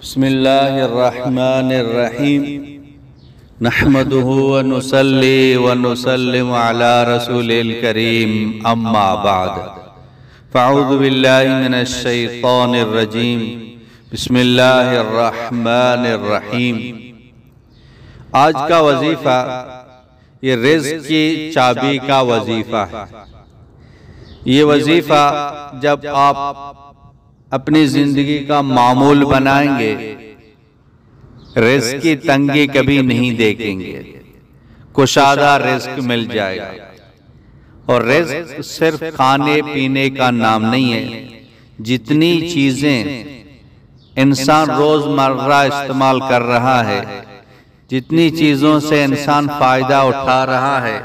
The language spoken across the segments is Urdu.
بسم اللہ الرحمن الرحیم نحمده ونصلی ونسلم علی رسول الکریم اما بعد فاعوذ باللہ من الشیطان الرجیم بسم اللہ الرحمن الرحیم۔ آج کا وظیفہ یہ رزق کی چابی کا وظیفہ ہے۔ یہ وظیفہ جب آپ اپنی زندگی کا معمول بنائیں گے، رزق کی تنگی کبھی نہیں دیکھیں گے، کشادہ رزق مل جائے گا۔ اور رزق صرف کھانے پینے کا نام نہیں ہے، جتنی چیزیں انسان روز مرہ استعمال کر رہا ہے، جتنی چیزوں سے انسان فائدہ اٹھا رہا ہے،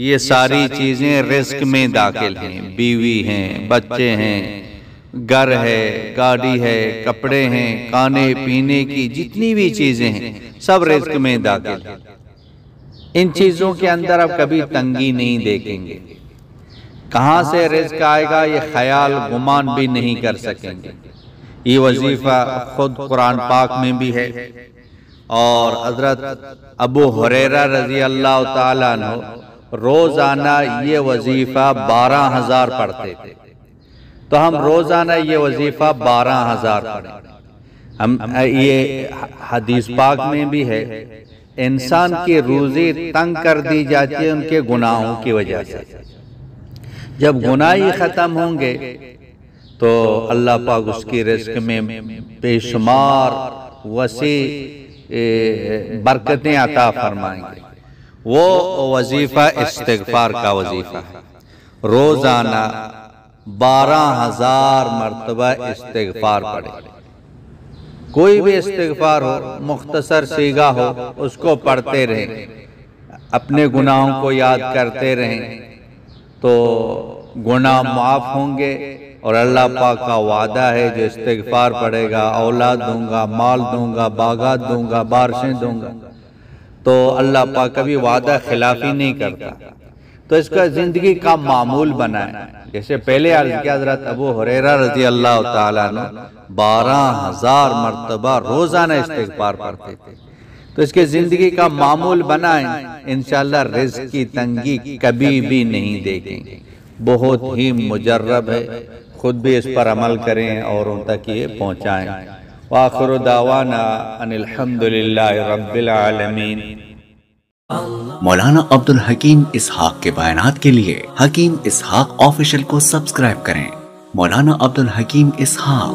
یہ ساری چیزیں رزق میں داخل ہیں۔ بیوی ہیں، بچے ہیں، گھر ہے، گاڑی ہے، کپڑے ہیں، کھانے پینے کی جتنی بھی چیزیں ہیں سب رزق میں داخل ہیں۔ ان چیزوں کے اندر اب کبھی تنگی نہیں دیکھیں گے۔ کہاں سے رزق آئے گا یہ خیال گمان بھی نہیں کر سکیں گے۔ یہ وظیفہ خود قرآن پاک میں بھی ہے، اور حضرت ابو ہریرہ رضی اللہ تعالیٰ عنہ روزانہ یہ وظیفہ 12,000 پڑھتے تھے۔ تو ہم روزانہ یہ وظیفہ 12,000 پڑھیں۔ ہم یہ حدیث پاک میں بھی ہے، انسان کی روزی تنگ کر دی جاتی ہے ان کے گناہوں کی وجہ سے۔ جب گناہ ہی ختم ہوں گے تو اللہ پاک اس کی رزق میں بے شمار وسیع برکتیں عطا فرمائیں گے۔ وہ وظیفہ استغفار کا وظیفہ ہے۔ روزانہ 12,000 مرتبہ استغفار پڑھیں۔ کوئی بھی استغفار ہو، مختصر صیغہ ہو، اس کو پڑھتے رہیں، اپنے گناہوں کو یاد کرتے رہیں تو گناہ معاف ہوں گے۔ اور اللہ پاک کا وعدہ ہے جو استغفار پڑھے گا اولاد دوں گا، مال دوں گا، باغات دوں گا، بارشیں دوں گا۔ تو اللہ پاک کبھی وعدہ خلافی نہیں کرتا۔ تو اس کا زندگی کا معمول بنائیں۔ جیسے پہلے عرض کیا، حضرت ابو ہریرہ رضی اللہ تعالیٰ عنہ 12,000 مرتبہ روزانہ استغفار پڑھتے تھے۔ تو اس کے زندگی کا معمول بنائیں، انشاءاللہ رزق کی تنگی کبھی بھی نہیں دیکھیں گے۔ بہت ہی مجرب ہے، خود بھی اس پر عمل کریں اور ان تک یہ پہنچائیں۔ وآخر دعوانا ان الحمدللہ رب العالمین۔ مولانا عبدالحکیم اسحاق کے بیانات کے لیے حکیم اسحاق آفیشل کو سبسکرائب کریں۔ مولانا عبدالحکیم اسحاق۔